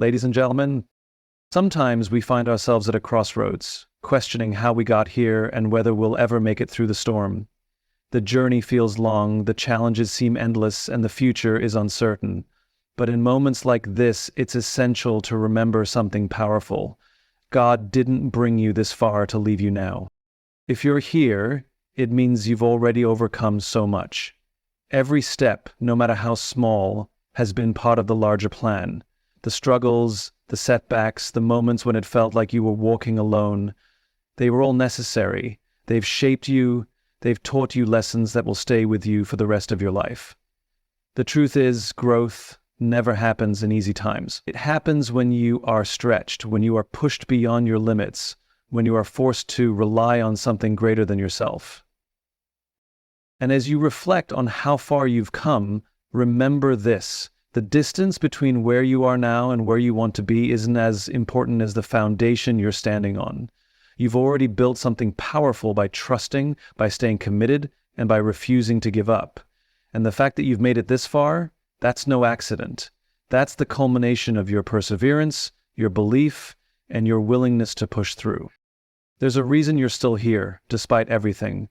Ladies and gentlemen, sometimes we find ourselves at a crossroads, questioning how we got here and whether we'll ever make it through the storm. The journey feels long, the challenges seem endless, and the future is uncertain. But in moments like this, it's essential to remember something powerful. God didn't bring you this far to leave you now. If you're here, it means you've already overcome so much. Every step, no matter how small, has been part of the larger plan. The struggles, the setbacks, the moments when it felt like you were walking alone, they were all necessary. They've shaped you, they've taught you lessons that will stay with you for the rest of your life. The truth is, growth never happens in easy times. It happens when you are stretched, when you are pushed beyond your limits, when you are forced to rely on something greater than yourself. And as you reflect on how far you've come, remember this: the distance between where you are now and where you want to be isn't as important as the foundation you're standing on. You've already built something powerful by trusting, by staying committed, and by refusing to give up. And the fact that you've made it this far, that's no accident. That's the culmination of your perseverance, your belief, and your willingness to push through. There's a reason you're still here, despite everything.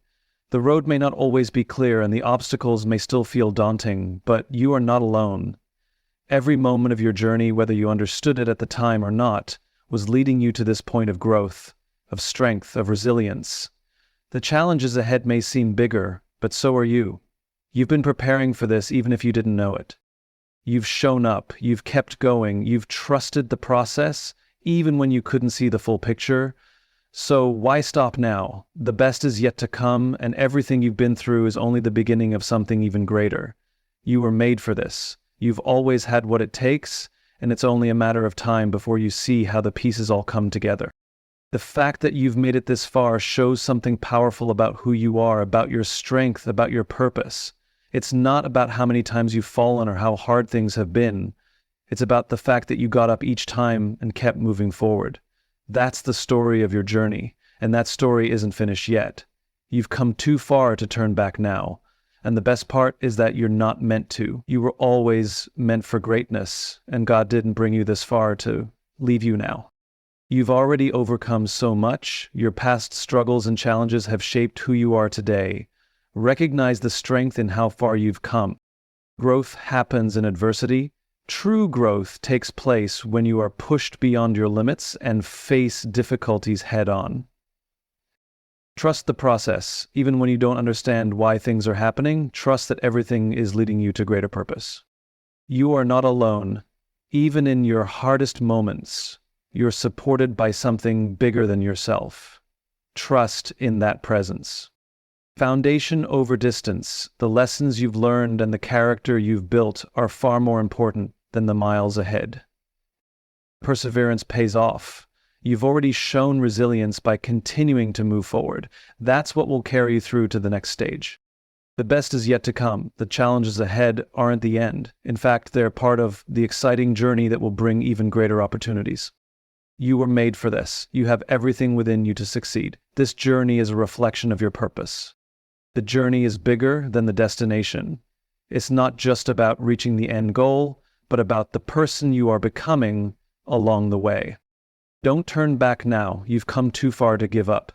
The road may not always be clear and the obstacles may still feel daunting, but you are not alone. Every moment of your journey, whether you understood it at the time or not, was leading you to this point of growth, of strength, of resilience. The challenges ahead may seem bigger, but so are you. You've been preparing for this even if you didn't know it. You've shown up, you've kept going, you've trusted the process, even when you couldn't see the full picture. So why stop now? The best is yet to come, and everything you've been through is only the beginning of something even greater. You were made for this. You've always had what it takes, and it's only a matter of time before you see how the pieces all come together. The fact that you've made it this far shows something powerful about who you are, about your strength, about your purpose. It's not about how many times you've fallen or how hard things have been. It's about the fact that you got up each time and kept moving forward. That's the story of your journey, and that story isn't finished yet. You've come too far to turn back now. And the best part is that you're not meant to. You were always meant for greatness, and God didn't bring you this far to leave you now. You've already overcome so much. Your past struggles and challenges have shaped who you are today. Recognize the strength in how far you've come. Growth happens in adversity. True growth takes place when you are pushed beyond your limits and face difficulties head-on. Trust the process. Even when you don't understand why things are happening, trust that everything is leading you to greater purpose. You are not alone. Even in your hardest moments, you're supported by something bigger than yourself. Trust in that presence. Foundation over distance. The lessons you've learned and the character you've built are far more important than the miles ahead. Perseverance pays off. You've already shown resilience by continuing to move forward. That's what will carry you through to the next stage. The best is yet to come. The challenges ahead aren't the end. In fact, they're part of the exciting journey that will bring even greater opportunities. You were made for this. You have everything within you to succeed. This journey is a reflection of your purpose. The journey is bigger than the destination. It's not just about reaching the end goal, but about the person you are becoming along the way. Don't turn back now. You've come too far to give up.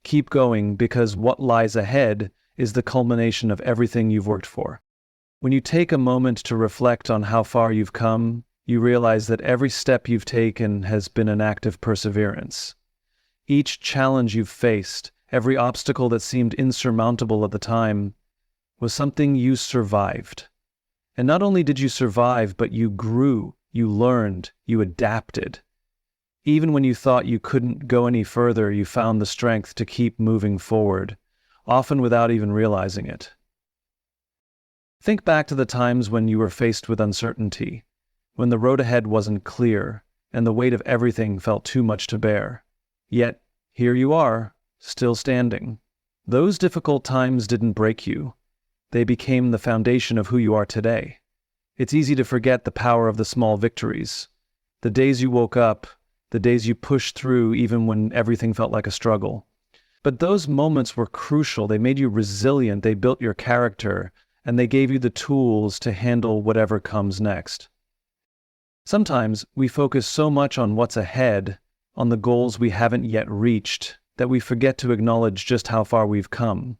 Keep going, because what lies ahead is the culmination of everything you've worked for. When you take a moment to reflect on how far you've come, you realize that every step you've taken has been an act of perseverance. Each challenge you've faced, every obstacle that seemed insurmountable at the time, was something you survived. And not only did you survive, but you grew, you learned, you adapted. Even when you thought you couldn't go any further, you found the strength to keep moving forward, often without even realizing it. Think back to the times when you were faced with uncertainty, when the road ahead wasn't clear, and the weight of everything felt too much to bear. Yet, here you are, still standing. Those difficult times didn't break you. They became the foundation of who you are today. It's easy to forget the power of the small victories. The days you woke up, the days you pushed through even when everything felt like a struggle. But those moments were crucial. They made you resilient, they built your character, and they gave you the tools to handle whatever comes next. Sometimes we focus so much on what's ahead, on the goals we haven't yet reached, that we forget to acknowledge just how far we've come.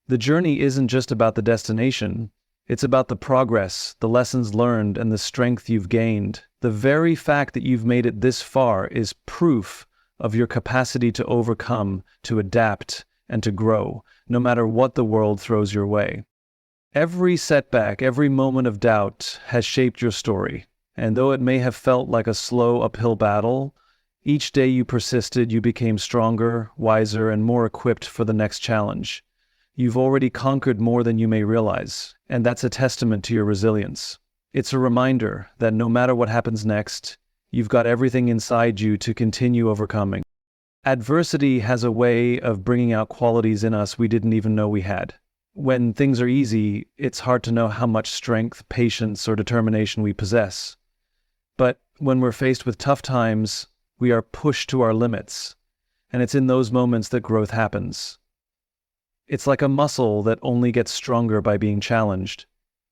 The journey isn't just about the destination, it's about the progress, the lessons learned, and the strength you've gained. The very fact that you've made it this far is proof of your capacity to overcome, to adapt, and to grow, no matter what the world throws your way. Every setback, every moment of doubt has shaped your story, and though it may have felt like a slow uphill battle, each day you persisted, you became stronger, wiser, and more equipped for the next challenge. You've already conquered more than you may realize, and that's a testament to your resilience. It's a reminder that no matter what happens next, you've got everything inside you to continue overcoming. Adversity has a way of bringing out qualities in us we didn't even know we had. When things are easy, it's hard to know how much strength, patience, or determination we possess. But when we're faced with tough times, we are pushed to our limits, and it's in those moments that growth happens. It's like a muscle that only gets stronger by being challenged.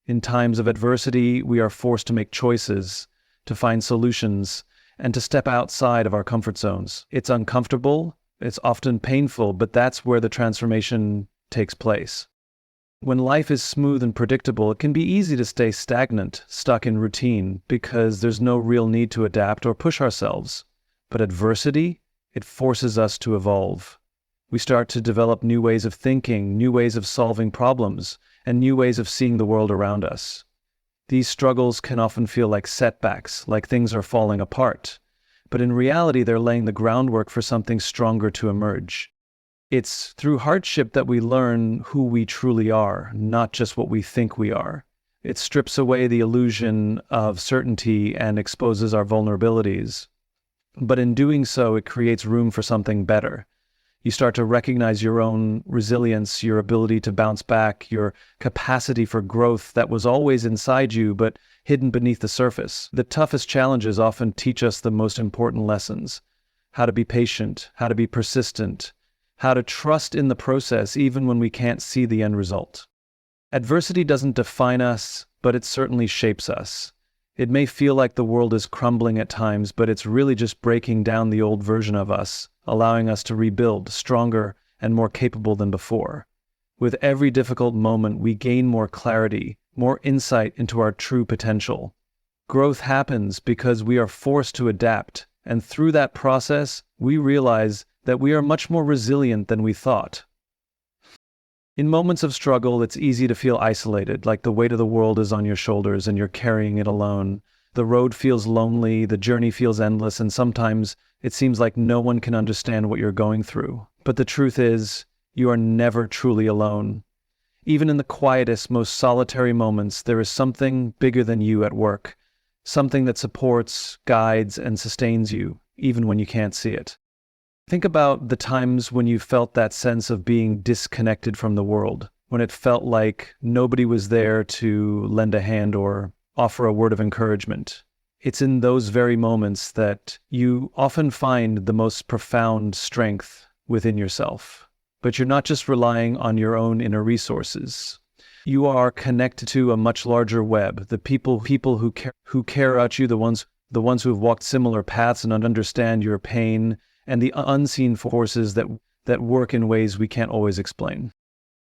In times of adversity, we are forced to make choices, to find solutions, and to step outside of our comfort zones. It's uncomfortable, it's often painful, but that's where the transformation takes place. When life is smooth and predictable, it can be easy to stay stagnant, stuck in routine, because there's no real need to adapt or push ourselves. But adversity, it forces us to evolve. We start to develop new ways of thinking, new ways of solving problems, and new ways of seeing the world around us. These struggles can often feel like setbacks, like things are falling apart. But in reality, they're laying the groundwork for something stronger to emerge. It's through hardship that we learn who we truly are, not just what we think we are. It strips away the illusion of certainty and exposes our vulnerabilities. But in doing so, it creates room for something better. You start to recognize your own resilience, your ability to bounce back, your capacity for growth that was always inside you but hidden beneath the surface. The toughest challenges often teach us the most important lessons. How to be patient, how to be persistent, how to trust in the process even when we can't see the end result. Adversity doesn't define us, but it certainly shapes us. It may feel like the world is crumbling at times, but it's really just breaking down the old version of us, allowing us to rebuild stronger and more capable than before. With every difficult moment, we gain more clarity, more insight into our true potential. Growth happens because we are forced to adapt, and through that process, we realize that we are much more resilient than we thought. In moments of struggle, it's easy to feel isolated, like the weight of the world is on your shoulders and you're carrying it alone. The road feels lonely, the journey feels endless, and sometimes it seems like no one can understand what you're going through. But the truth is, you are never truly alone. Even in the quietest, most solitary moments, there is something bigger than you at work, something that supports, guides, and sustains you, even when you can't see it. Think about the times when you felt that sense of being disconnected from the world, when it felt like nobody was there to lend a hand or offer a word of encouragement. It's in those very moments that you often find the most profound strength within yourself. But you're not just relying on your own inner resources. You are connected to a much larger web, the people who care about you, the ones who have walked similar paths and understand your pain, and the unseen forces that work in ways we can't always explain.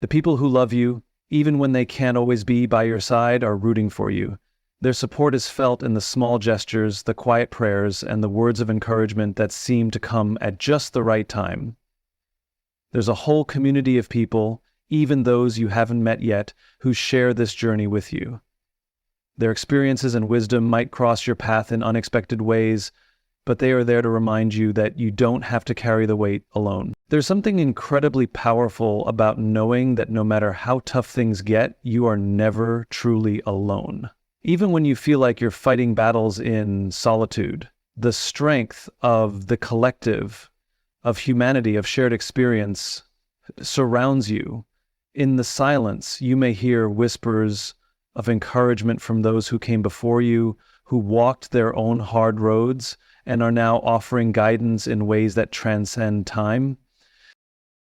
The people who love you, even when they can't always be by your side, are rooting for you. Their support is felt in the small gestures, the quiet prayers, and the words of encouragement that seem to come at just the right time. There's a whole community of people, even those you haven't met yet, who share this journey with you. Their experiences and wisdom might cross your path in unexpected ways, but they are there to remind you that you don't have to carry the weight alone. There's something incredibly powerful about knowing that no matter how tough things get, you are never truly alone. Even when you feel like you're fighting battles in solitude, the strength of the collective, of humanity, of shared experience surrounds you. In the silence, you may hear whispers of encouragement from those who came before you, who walked their own hard roads, and are now offering guidance in ways that transcend time.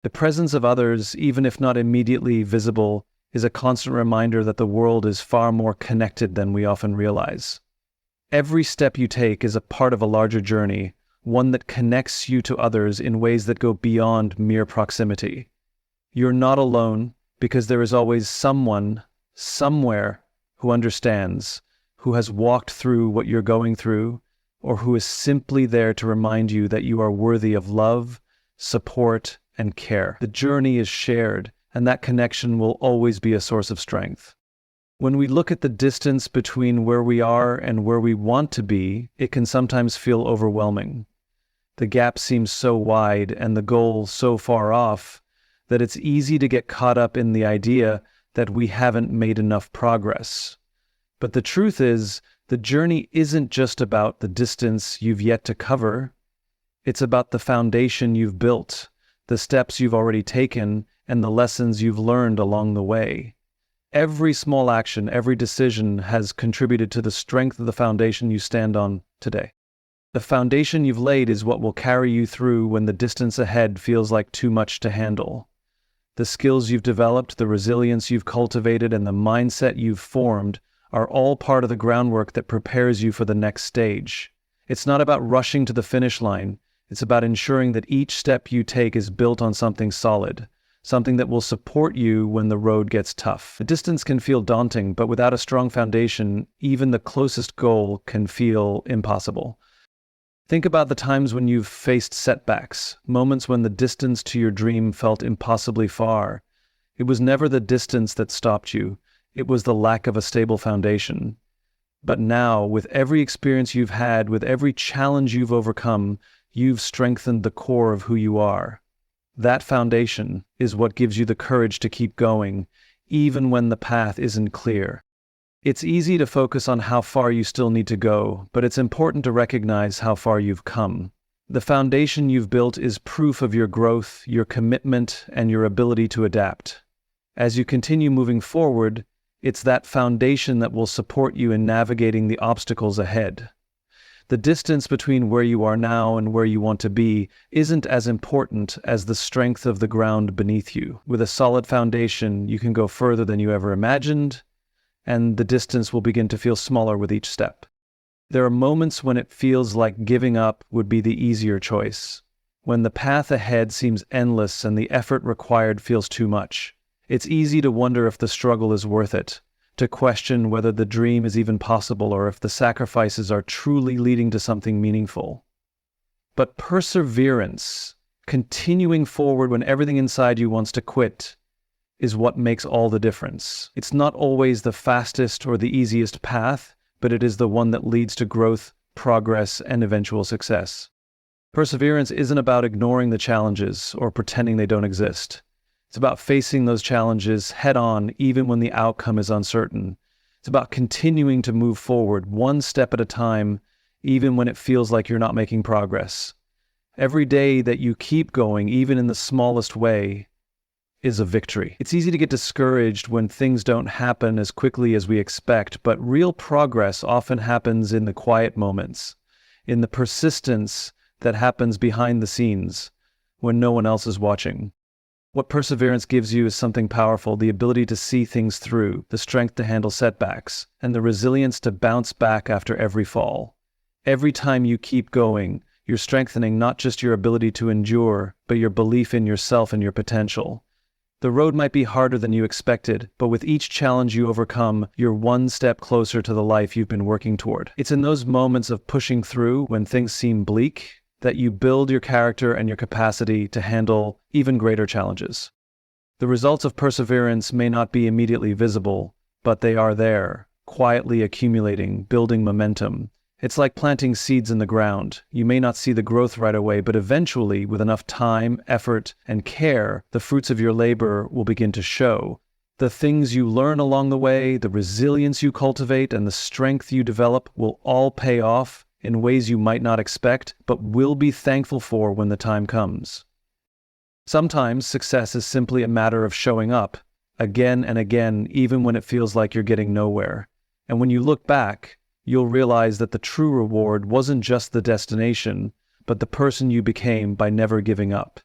The presence of others, even if not immediately visible, is a constant reminder that the world is far more connected than we often realize. Every step you take is a part of a larger journey, one that connects you to others in ways that go beyond mere proximity. You're not alone because there is always someone, somewhere, who understands, who has walked through what you're going through, or who is simply there to remind you that you are worthy of love, support, and care. The journey is shared, and that connection will always be a source of strength. When we look at the distance between where we are and where we want to be, it can sometimes feel overwhelming. The gap seems so wide and the goal so far off that it's easy to get caught up in the idea that we haven't made enough progress. But the truth is, the journey isn't just about the distance you've yet to cover. It's about the foundation you've built, the steps you've already taken, and the lessons you've learned along the way. Every small action, every decision has contributed to the strength of the foundation you stand on today. The foundation you've laid is what will carry you through when the distance ahead feels like too much to handle. The skills you've developed, the resilience you've cultivated, and the mindset you've formed are all part of the groundwork that prepares you for the next stage. It's not about rushing to the finish line. It's about ensuring that each step you take is built on something solid, something that will support you when the road gets tough. The distance can feel daunting, but without a strong foundation, even the closest goal can feel impossible. Think about the times when you've faced setbacks, moments when the distance to your dream felt impossibly far. It was never the distance that stopped you. It was the lack of a stable foundation. But now, with every experience you've had, with every challenge you've overcome, you've strengthened the core of who you are. That foundation is what gives you the courage to keep going, even when the path isn't clear. It's easy to focus on how far you still need to go, but it's important to recognize how far you've come. The foundation you've built is proof of your growth, your commitment, and your ability to adapt. As you continue moving forward, it's that foundation that will support you in navigating the obstacles ahead. The distance between where you are now and where you want to be isn't as important as the strength of the ground beneath you. With a solid foundation, you can go further than you ever imagined, and the distance will begin to feel smaller with each step. There are moments when it feels like giving up would be the easier choice, when the path ahead seems endless and the effort required feels too much. It's easy to wonder if the struggle is worth it, to question whether the dream is even possible or if the sacrifices are truly leading to something meaningful. But perseverance, continuing forward when everything inside you wants to quit, is what makes all the difference. It's not always the fastest or the easiest path, but it is the one that leads to growth, progress, and eventual success. Perseverance isn't about ignoring the challenges or pretending they don't exist. It's about facing those challenges head-on even when the outcome is uncertain. It's about continuing to move forward one step at a time, even when it feels like you're not making progress. Every day that you keep going, even in the smallest way, is a victory. It's easy to get discouraged when things don't happen as quickly as we expect, but real progress often happens in the quiet moments, in the persistence that happens behind the scenes, when no one else is watching. What perseverance gives you is something powerful, the ability to see things through, the strength to handle setbacks, and the resilience to bounce back after every fall. Every time you keep going, you're strengthening not just your ability to endure, but your belief in yourself and your potential. The road might be harder than you expected, but with each challenge you overcome, you're one step closer to the life you've been working toward. It's in those moments of pushing through when things seem bleak that you build your character and your capacity to handle even greater challenges. The results of perseverance may not be immediately visible, but they are there, quietly accumulating, building momentum. It's like planting seeds in the ground. You may not see the growth right away, but eventually, with enough time, effort, and care, the fruits of your labor will begin to show. The things you learn along the way, the resilience you cultivate, and the strength you develop will all pay off in ways you might not expect, but will be thankful for when the time comes. Sometimes success is simply a matter of showing up, again and again, even when it feels like you're getting nowhere. And when you look back, you'll realize that the true reward wasn't just the destination, but the person you became by never giving up.